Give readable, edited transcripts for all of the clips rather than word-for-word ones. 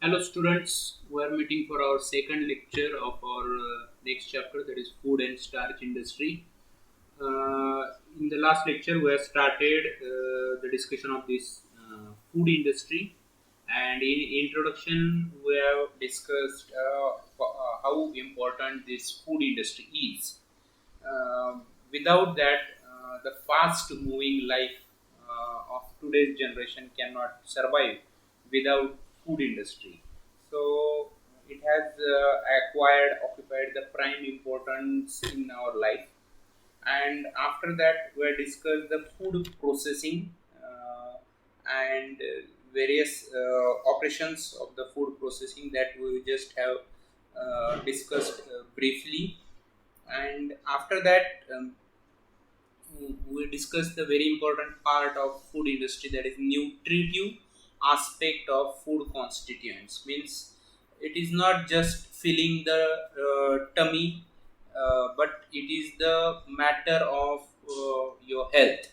Hello students, we are meeting for our second lecture of our next chapter, that is food and starch industry. In the last lecture we have started the discussion of this food industry, and in introduction we have discussed how important this food industry is. Without that, the fast moving life of today's generation cannot survive without food industry. So it has occupied the prime importance in our life. And after that we discuss the food processing and various operations of the food processing that we just have discussed briefly. And after that, we discussed the very important part of food industry, that is nutritive aspect of food constituents. Means it is not just filling the tummy, but it is the matter of your health,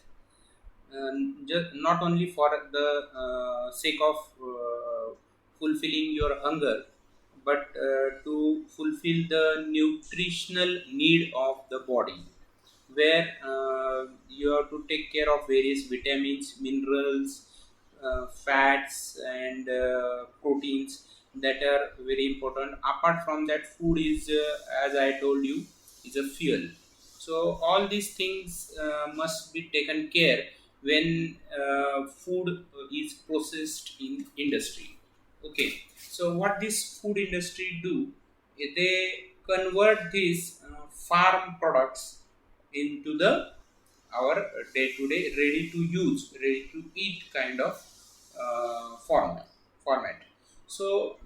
just not only for the sake of fulfilling your hunger, but to fulfill the nutritional need of the body, where you have to take care of various vitamins, minerals, fats, and proteins that are very important. Apart from that, food is, as I told you, is a fuel. So all these things must be taken care when food is processed in industry. Okay, so what this food industry do? They convert these farm products into the our day to day ready to use, ready to eat kind of format. So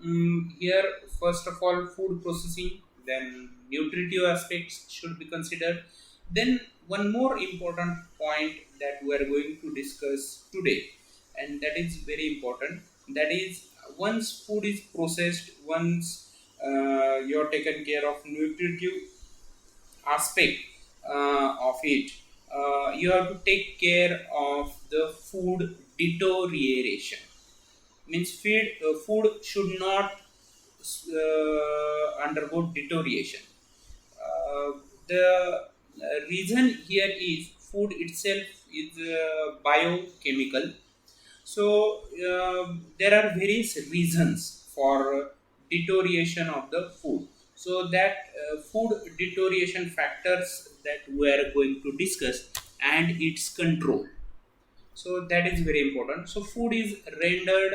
here, first of all, food processing, then nutritive aspects should be considered. Then one more important point that we are going to discuss today, and that is very important. That is, once food is processed, once you are taken care of nutritive aspect of it, you have to take care of the food deterioration. Means food should not undergo deterioration. The reason here is food itself is biochemical. So there are various reasons for deterioration of the food. So that food deterioration factors that we are going to discuss, and its control. So that is very important. So food is rendered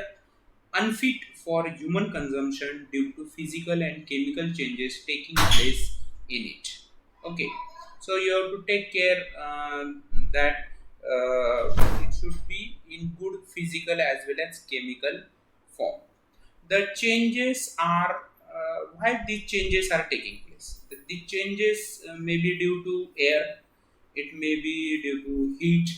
unfit for human consumption due to physical and chemical changes taking place in it. Okay, so you have to take care that it should be in good physical as well as chemical form. The changes are, why these changes are taking place. The changes may be due to air, it may be due to heat,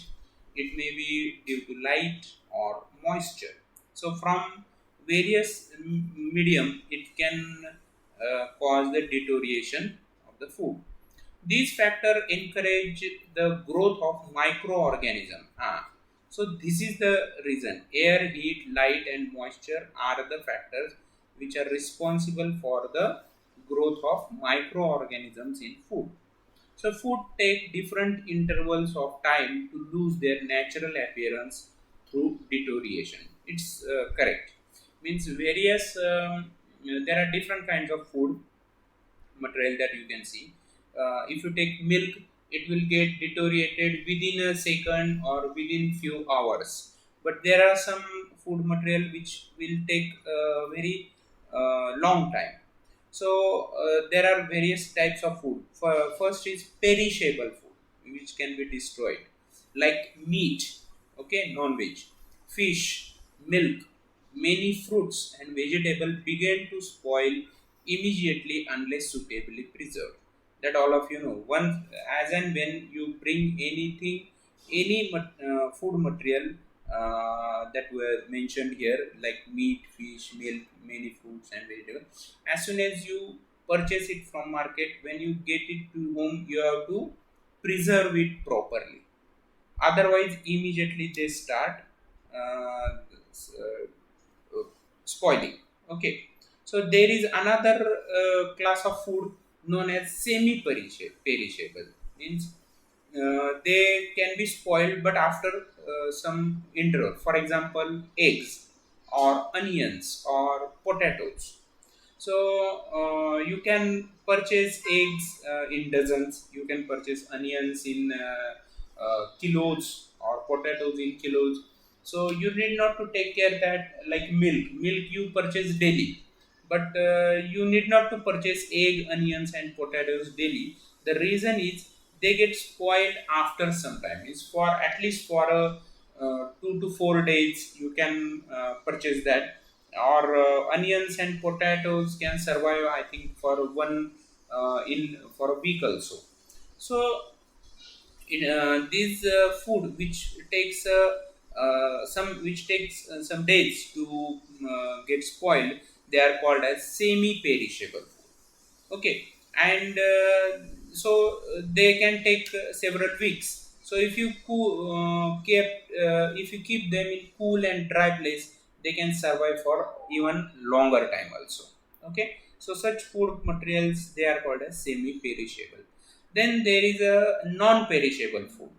it may be due to light or moisture. So from various medium, it can cause the deterioration of the food. These factors encourage the growth of microorganism. So this is the reason. Air, heat, light, and moisture are the factors which are responsible for the growth of microorganisms in food. So food take different intervals of time to lose their natural appearance through deterioration. It's correct. Means various, there are different kinds of food material that you can see. If you take milk, it will get deteriorated within a second or within few hours. But there are some food material which will take a very long time. So there are various types of food. First is perishable food, which can be destroyed, like meat, okay, non-veg, fish, milk, many fruits and vegetables begin to spoil immediately unless suitably preserved. That all of you know. Once, as and when you bring anything, any food material that were mentioned here, like meat, fish, milk, many fruits and vegetables, as soon as you purchase it from market, when you get it to home, you have to preserve it properly. Otherwise, immediately they start uh, spoiling. Okay, so there is another class of food known as semi-perishable. Means they can be spoiled, but after some interval. For example, eggs or onions or potatoes. So you can purchase eggs in dozens. You can purchase onions in kilos or potatoes in kilos. So you need not to take care that like milk. Milk you purchase daily, but you need not to purchase egg, onions, and potatoes daily. The reason is they get spoiled after some time. Is for at least for a 2 to 4 days you can purchase that, or onions and potatoes can survive I think for one in for a week also. So this food which takes some days to get spoiled, they are called as semi perishable. Okay, and they can take several weeks. So if you if you keep them in cool and dry place, they can survive for even longer time also. Okay, so such food materials, they are called as semi perishable. Then there is a non perishable food.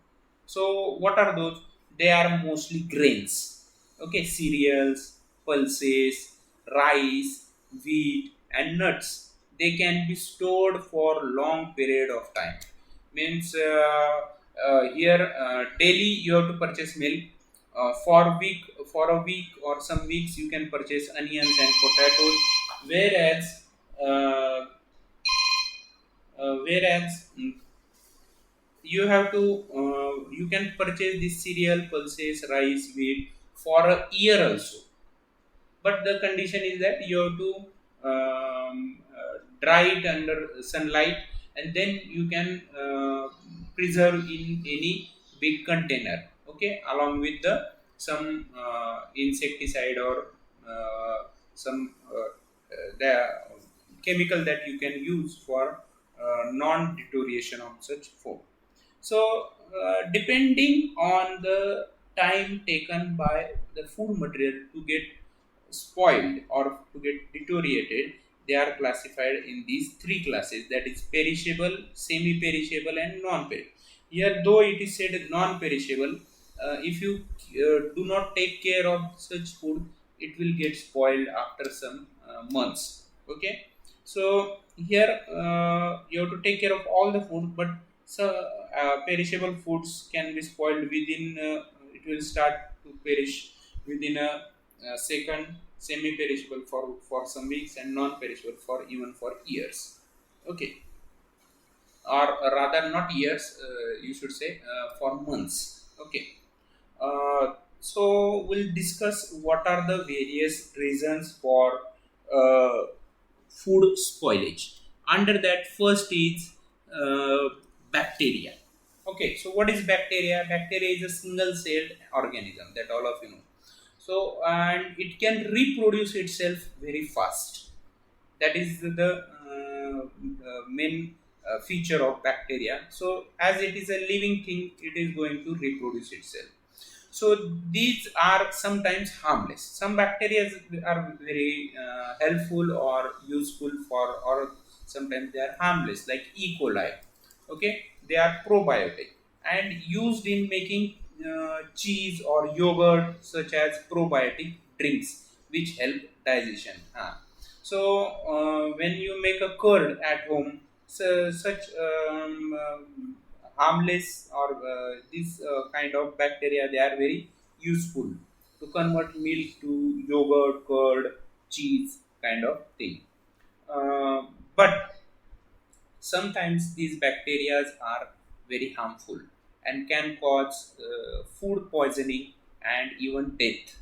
So what are those? They are mostly grains. Okay, cereals, pulses, rice, wheat, and nuts. They can be stored for long period of time. Means here daily you have to purchase milk. For a week or some weeks you can purchase onions and potatoes. Whereas you have to you can purchase this cereal, pulses, rice, wheat for a year also, but the condition is that you have to dry it under sunlight, and then you can preserve in any big container. Okay, along with the some insecticide or some the chemical that you can use for non deterioration of such food. So, depending on the time taken by the food material to get spoiled or to get deteriorated, they are classified in these three classes, that is perishable, semi perishable, and non perishable. Here, though it is said non perishable, if you do not take care of such food, it will get spoiled after some months. Okay, so here you have to take care of all the food, but so perishable foods can be spoiled within. It will start to perish within a second. Semi-perishable for some weeks, and non-perishable for even for years. Okay, or rather not years. You should say for months. Okay. So we'll discuss what are the various reasons for uh, food spoilage. Under that, first is uh, bacteria. Okay, so what is bacteria? Bacteria is a single-celled organism that all of you know. So, and it can reproduce itself very fast. That is the main feature of bacteria. So as it is a living thing, it is going to reproduce itself. So these are sometimes harmless. Some bacteria are very helpful or useful for, or sometimes they are harmless, like E. coli. Okay, they are probiotic and used in making cheese or yogurt, such as probiotic drinks which help digestion. So when you make a curd at home, so such harmless or this kind of bacteria, they are very useful to convert milk to yogurt, curd, cheese kind of thing. Uh, but sometimes these bacteria are very harmful and can cause food poisoning and even death.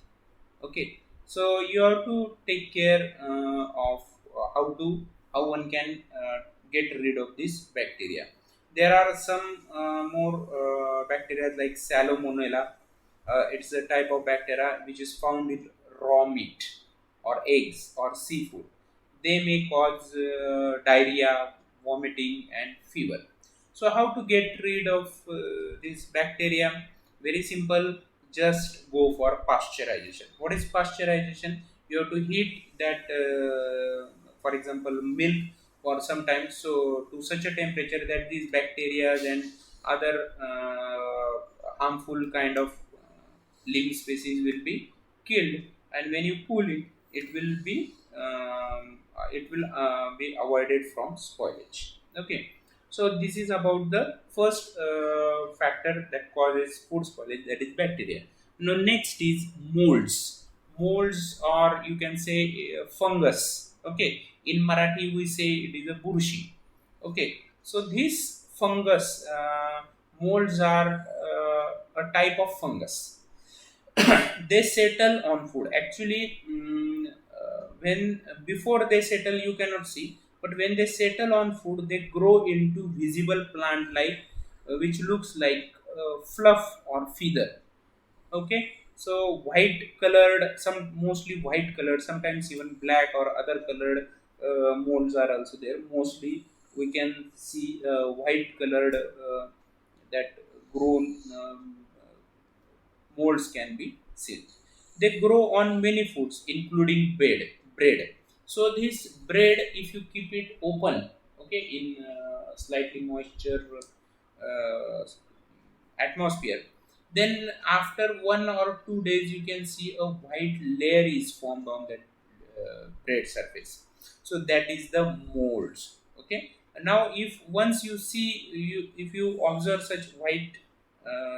Okay, so you have to take care of how one can get rid of this bacteria. There are some more bacteria like salmonella. It's a type of bacteria which is found in raw meat or eggs or seafood. They may cause diarrhea, vomiting, and fever. So, how to get rid of this bacteria? Very simple. Just go for pasteurization. What is pasteurization? you have to heat that, for example, milk, or sometimes, so to such a temperature that these bacteria and other harmful kind of living species will be killed. And when you cool it, it will be be avoided from spoilage. Okay, so this is about the first factor that causes food spoilage, that is bacteria. Now next is molds. Molds, or you can say fungus. Okay, in Marathi we say it is a burshi. Okay, so this fungus, molds are a type of fungus. They settle on food. Actually, when before they settle, you cannot see, but when they settle on food, they grow into visible plant like, which looks like fluff or feather. Okay, so white colored, some mostly white colored, sometimes even black or other colored molds are also there. Mostly we can see white colored that grown molds can be seen. They grow on many foods, including bread. So this bread, if you keep it open, okay, in slightly moisture atmosphere, then after 1 or 2 days, you can see a white layer is formed on that bread surface. So that is the molds. Okay. Now, if once you see, if you observe such white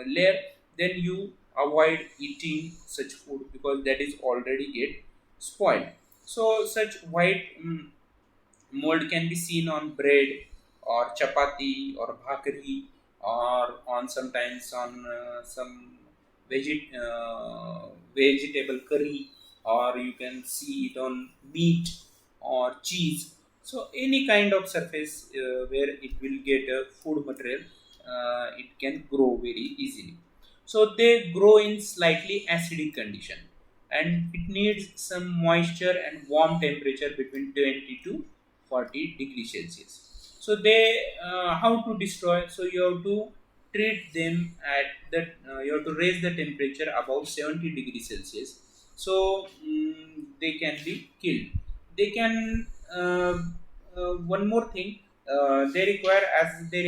layer, then you avoid eating such food because that is already get spoiled. So such white mold can be seen on bread or chapati or bhakri, or on sometimes on vegetable curry, or you can see it on meat or cheese. So any kind of surface where it will get a food material, it can grow very easily. So they grow in slightly acidic condition, and it needs some moisture and warm temperature between 20 to 40 degrees Celsius. So they, how to destroy? So you have to treat them at that. You have to raise the temperature above 70 degrees Celsius. So they can be killed. They can. One more thing. They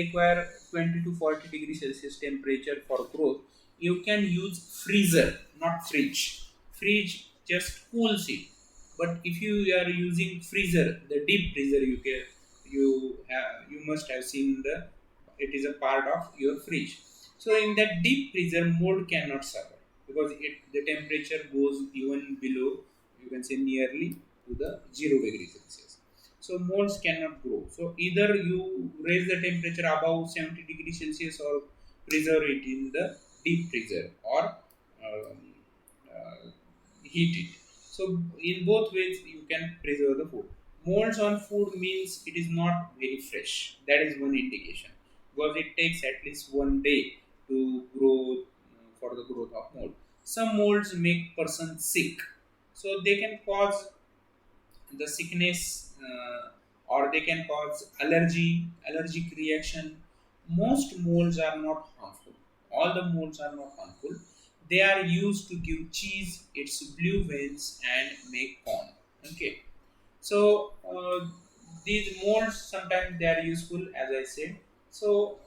require 20 to 40 degrees Celsius temperature for growth. You can use freezer, not fridge. Fridge just cools it, but if you are using freezer, the deep freezer, you must have seen the, it is a part of your fridge. So in that deep freezer, mold cannot survive because the temperature goes even below, you can say nearly to the 0 degree Celsius. So molds cannot grow. So either you raise the temperature above 70 degrees Celsius, or preserve it in the deep freezer, or um, heat it. So in both ways you can preserve the food. Molds on food means it is not very fresh. That is one indication, because it takes at least 1 day to grow, for the growth of mold. Some molds make person sick, so they can cause the sickness, or they can cause allergic reaction. Most molds are not harmful. All the molds are not harmful. They are used to give cheese its blue veins and make corn. Okay, so these molds sometimes they are useful, as I said. So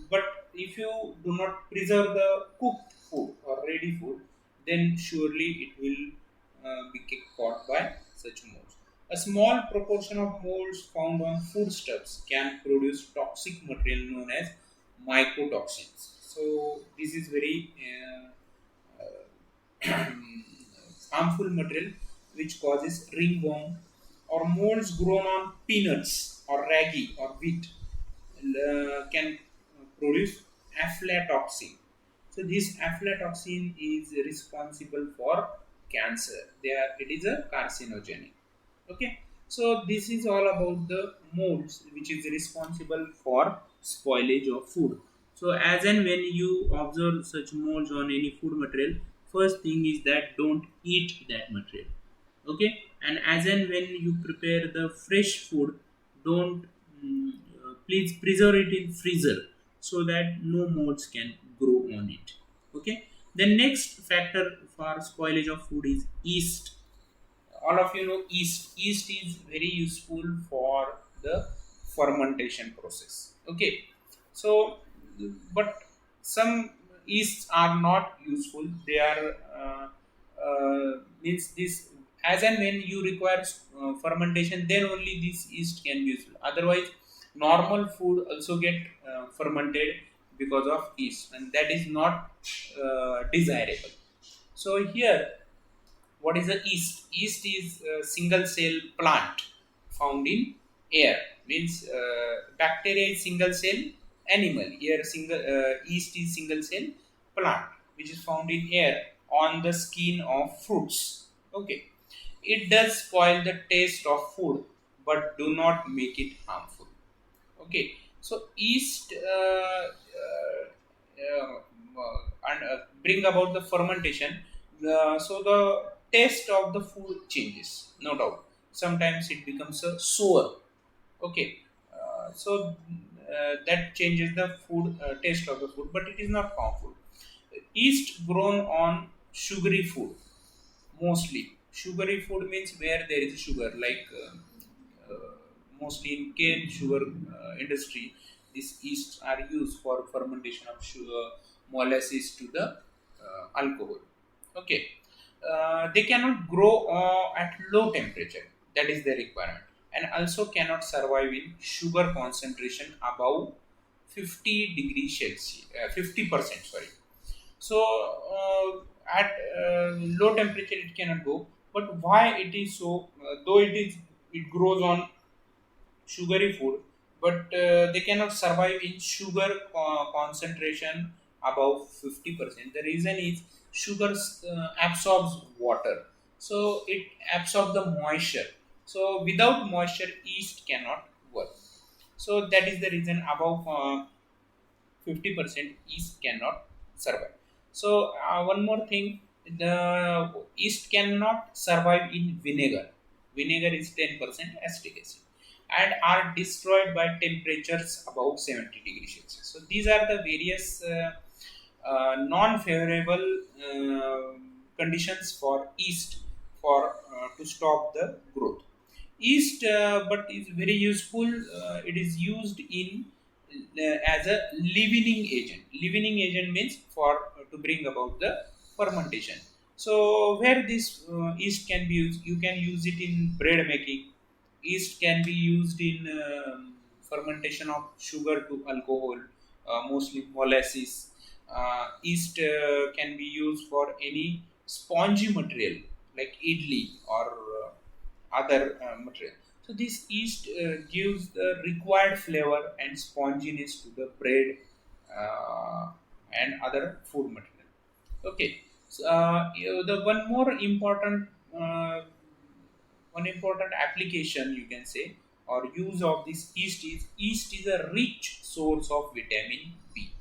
but if you do not preserve the cooked food or ready food, then surely it will be caught by such molds. A small proportion of molds found on foodstuffs can produce toxic material known as mycotoxins. So this is very harmful material which causes ringworm. Or molds grown on peanuts or ragi or wheat can produce aflatoxin. So this aflatoxin is responsible for cancer. It is a carcinogenic. Okay, so this is all about the molds which is responsible for spoilage of food. So as and when you observe such molds on any food material, first thing is that don't eat that material. Okay, and as and when you prepare the fresh food, don't please preserve it in freezer so that no molds can grow on it. Okay, the next factor for spoilage of food is yeast. all of you know yeast. Yeast is very useful for the fermentation process. Okay, so but some yeasts are not useful. They are means this, as and when you require fermentation, then only this yeast can be useful. Otherwise normal food also get fermented because of yeast, and that is not desirable. So here, what is a yeast? Yeast is a single cell plant found in air. Means bacteria is single cell animal. Here single yeast is single cell plant which is found in air on the skin of fruits. Okay, it does spoil the taste of food, but do not make it harmful. Okay, so yeast and bring about the fermentation. So the taste of the food changes, no doubt. Sometimes it becomes a sour. Okay, that changes the food taste of the food, but it is not harmful. Yeast grown on sugary food mostly. Sugary food means where there is sugar, like mostly in cane sugar industry. These yeasts are used for fermentation of sugar, molasses to the alcohol. Okay, they cannot grow at low temperature. That is the requirement, and also cannot survive in sugar concentration above 50 degrees Celsius, 50%. Sorry. So at low temperature it cannot go. But why it is so? Though it grows on sugary food, but they cannot survive in sugar concentration above 50%. The reason is sugar absorbs water, so it absorbs the moisture. So without moisture, yeast cannot work. So that is the reason above 50% yeast cannot survive. So one more thing, the yeast cannot survive in vinegar. Vinegar is 10% acetic acid and are destroyed by temperatures above 70 degrees Celsius. So these are the various non-favorable conditions for yeast for to stop the growth. Yeast, but is very useful. It is used in as a leavening agent. Leavening agent means for to bring about the fermentation. So where this yeast can be used, you can use it in bread making. Yeast can be used in fermentation of sugar to alcohol, mostly molasses. Yeast can be used for any spongy material like idli or other material. So this yeast gives the required flavor and sponginess to the bread and other food material. Okay, so the uh, one important application you can say or use of this yeast is a rich source of vitamin B.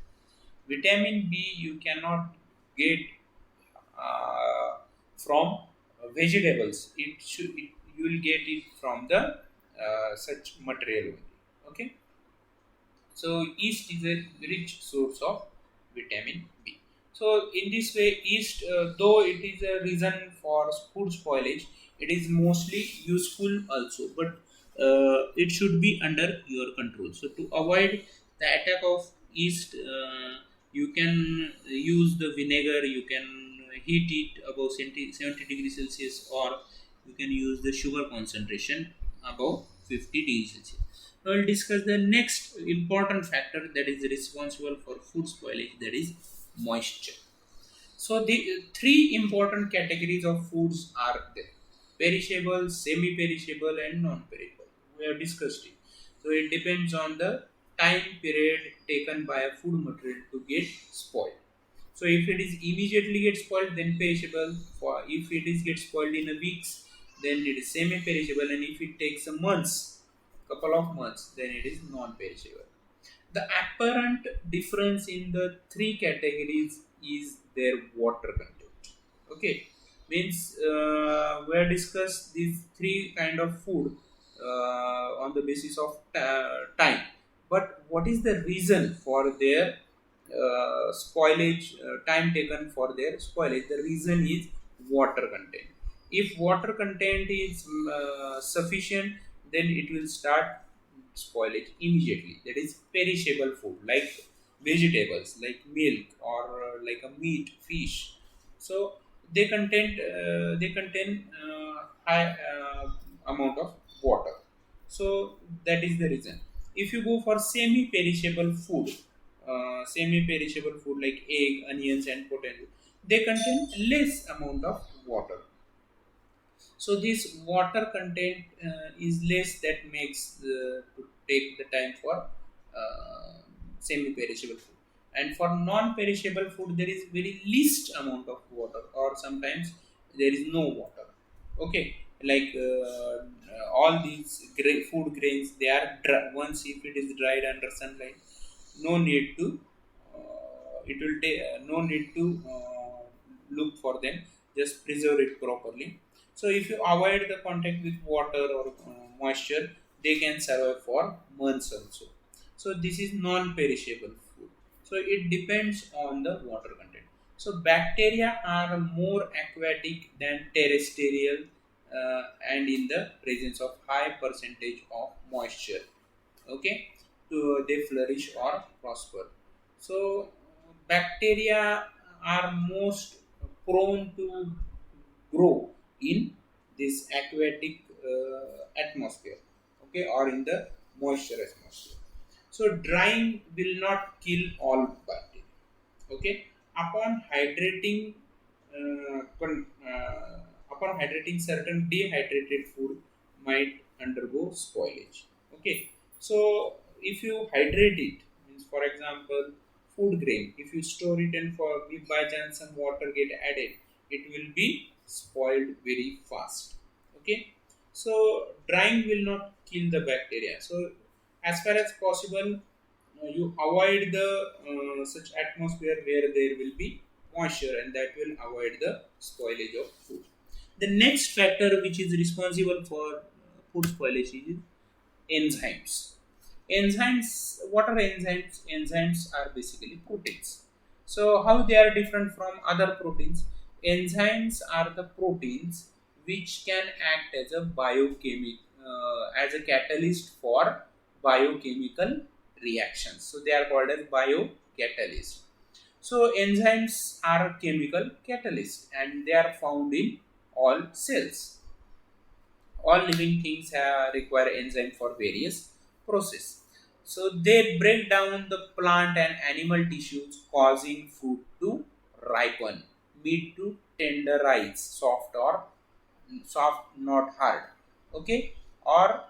Vitamin B you cannot get from vegetables. You will get it from the such material only. Okay, so yeast is a rich source of vitamin B. So in this way, yeast, though it is a reason for food spoilage, it is mostly useful also. But it should be under your control. So to avoid the attack of yeast, you can use the vinegar. You can heat it above 70 degrees Celsius, or you can use the sugar concentration above 50 degrees Celsius. Now we'll discuss the next important factor that is responsible for food spoilage, that is moisture. So the three important categories of foods are there: perishable, semi-perishable, and non-perishable. We have discussed it. So it depends on the time period taken by a food material to get spoiled. So if it is immediately get spoiled, then perishable. For if it is get spoiled in a weeks, then it is semi-perishable, and if it takes a months, couple of months, then it is non-perishable. The apparent difference in the three categories is their water content. Okay, means we have discussed these three kind of food on the basis of time. But what is the reason for their spoilage? Time taken for their spoilage. The reason is water content. If water content is sufficient, then it will start spoilage immediately. That is perishable food like vegetables, like milk, or like a meat, fish. So they contain high amount of water. So that is the reason. If you go for semi-perishable food, semi-perishable food like egg, onions, and potato, they contain less amount of water. So this water content is less, that makes to take the time for semi-perishable food. And for non-perishable food, there is very least amount of water, or sometimes there is no water. Okay, like all these food grains, they are dry. Once if it is dried under sunlight, no need to it will take no need to look for them. Just preserve it properly. So if you avoid the contact with water or moisture, they can survive for months also. So this is non-perishable food. So it depends on the water content. So bacteria are more aquatic than terrestrial, and in the presence of high percentage of moisture. Okay, so they flourish or prosper. So bacteria are most prone to grow in this aquatic atmosphere, okay, or in the moisture atmosphere. So drying will not kill all bacteria. Okay, upon hydrating, upon hydrating, certain dehydrated food might undergo spoilage. Okay, so if you hydrate it, means for example food grain, if you store it and for if by chance some water get added, it will be spoiled very fast. Okay, so drying will not kill the bacteria. So as far as possible, you avoid the such atmosphere where there will be moisture, and that will avoid the spoilage of food. The next factor which is responsible for food spoilage is enzymes. Enzymes, what are enzymes? Enzymes are basically proteins. So how they are different from other proteins? Enzymes are the proteins which can act as a as a catalyst for biochemical reactions. So they are called as biocatalysts. So enzymes are chemical catalysts, and they are found in all cells. All living things require enzyme for various process. So they break down the plant and animal tissues, causing food to ripen, meat to tenderize, soft, not hard. Okay, or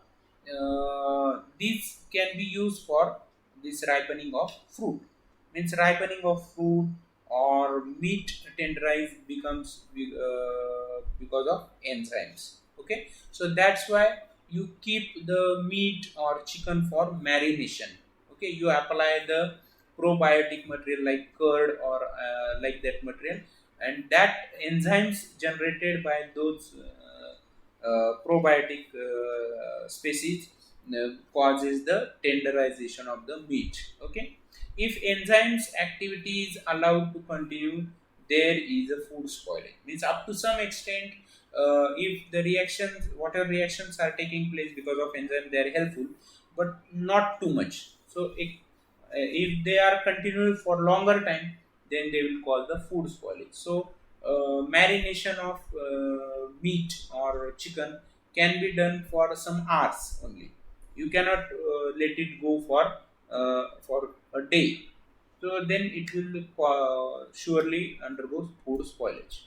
these can be used for this ripening of fruit. Means ripening of fruit or meat tenderize becomes because of enzymes. Okay, so that's why you keep the meat or chicken for marination. Okay, you apply the probiotic material like curd or like that material, and that enzymes generated by those probiotic species causes the tenderization of the meat. Okay, if enzymes activity is allowed to continue, there is a food spoiling. Means up to some extent, if the reactions, whatever reactions are taking place because of enzyme, they are helpful, but not too much. So if they are continued for longer time, then they will cause the food spoilage. So marination of meat or chicken can be done for some hours only. You cannot let it go for a day. So then it will surely undergo food spoilage.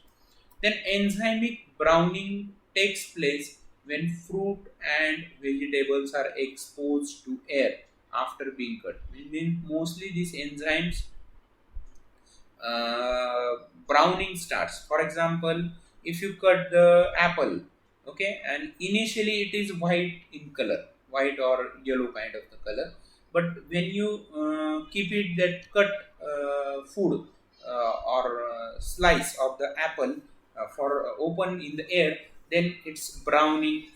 Then enzymic browning takes place when fruit and vegetables are exposed to air after being cut. Meaning mostly these enzymes browning starts. For example, if you cut the apple, okay, and initially it is white in color, white or yellow kind of the color, but when you keep it that cut food or slice of the apple for open in the air, then its browning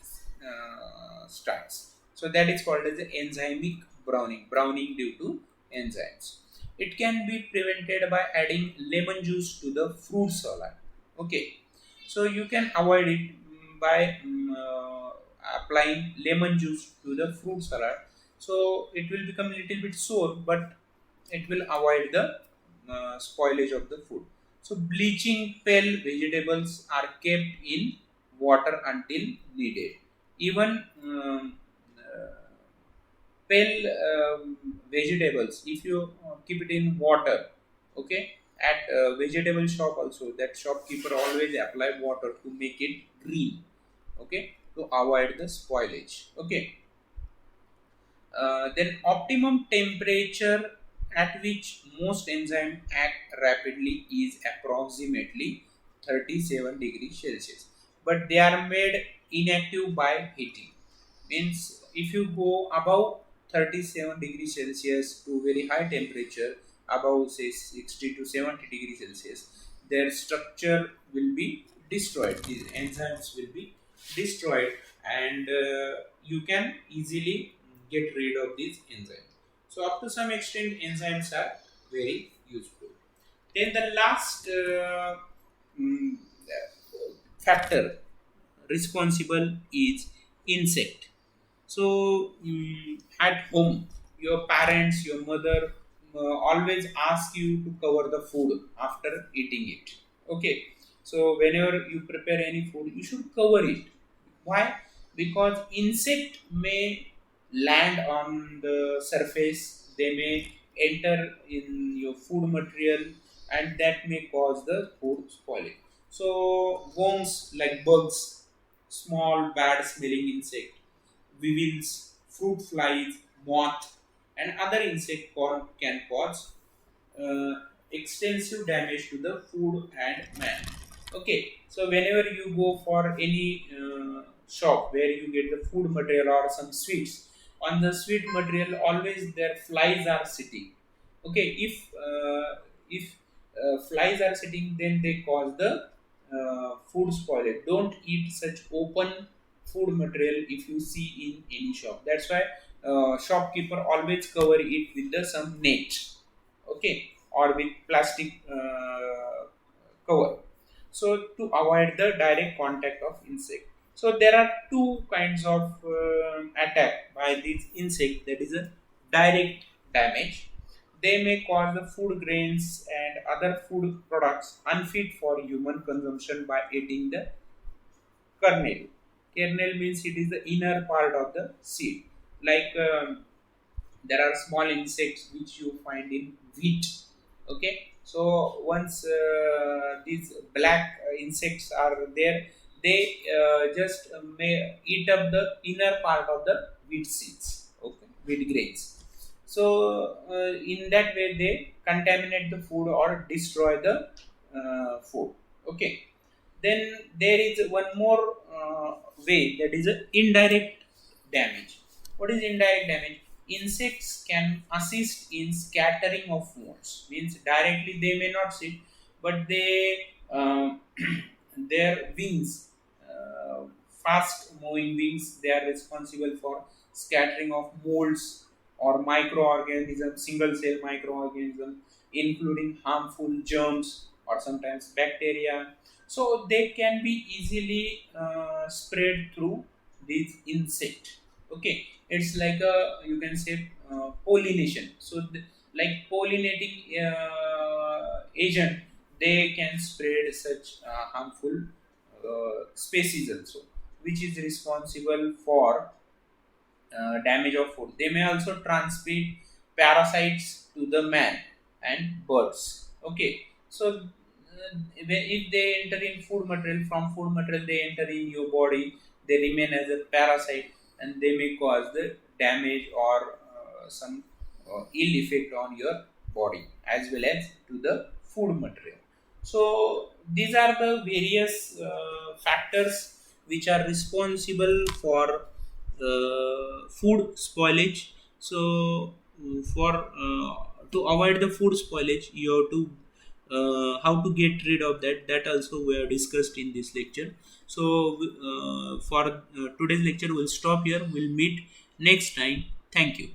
starts. So that is called as the enzymic browning due to enzymes. It can be prevented by adding lemon juice to the fruit salad. Okay, So you can avoid it by applying lemon juice to the fruit salad. So it will become a little bit sour, but it will avoid the spoilage of the food. So bleaching pale vegetables are kept in water until needed. Even pale vegetables, if you keep it in water, okay, at vegetable shop also, that shopkeeper always apply water to make it green, okay, to avoid the spoilage, okay. Then optimum temperature at which most enzymes act rapidly is approximately 37 degrees Celsius. But they are made inactive by heating. Means if you go above 37 degrees Celsius to very high temperature, above say 60 to 70 degrees Celsius, their structure will be destroyed. These enzymes will be destroyed, and you can easily get rid of these enzymes. So up to some extent, enzymes are very useful. Then the last factor responsible is insect. So at home, your parents, your mother always ask you to cover the food after eating it. Okay. So whenever you prepare any food, you should cover it. Why? Because insect may land on the surface. They may enter in your food material, and that may cause the food spoiling. So worms like bugs, small bad smelling insect, weevils, fruit flies, moth, and other insect can cause uh, extensive damage to the food and man. Okay, so whenever you go for any shop where you get the food material or some sweets, on the sweet material always their flies are sitting. Okay, if flies are sitting, then they cause the food spoilage. Don't eat such open food material if you see in any shop. That's why shopkeeper always cover it with the some net, okay, or with plastic cover, so to avoid the direct contact of insect. So there are two kinds of attack by these insect. That is a direct damage. They may cause the food grains and other food products unfit for human consumption by eating the kernel. Kernel means it is the inner part of the seed. Like there are small insects which you find in wheat. Okay, so once these black insects are there, they just may eat up the inner part of the wheat seeds, okay, wheat grains. So in that way they contaminate the food or destroy the food, okay. Then there is one more way, that is a indirect damage. What is indirect damage? Insects can assist in scattering of motes. Means directly they may not sit, but they their wings, uh, fast moving wings, they are responsible for scattering of molds or microorganisms, single cell microorganisms, including harmful germs or sometimes bacteria. So they can be easily spread through these insect, okay. It's like a, you can say, pollination. So like pollinating agent, they can spread such harmful species also, which is responsible for damage of food. They may also transmit parasites to the man and birds. Okay, so if they enter in food material, from food material they enter in your body, they remain as a parasite, and they may cause the damage or some ill effect on your body as well as to the food material. So these are the various factors which are responsible for food spoilage. So for to avoid the food spoilage, you have to how to get rid of that, that also we have discussed in this lecture. So for today's lecture we'll stop here. We'll meet next time. Thank you.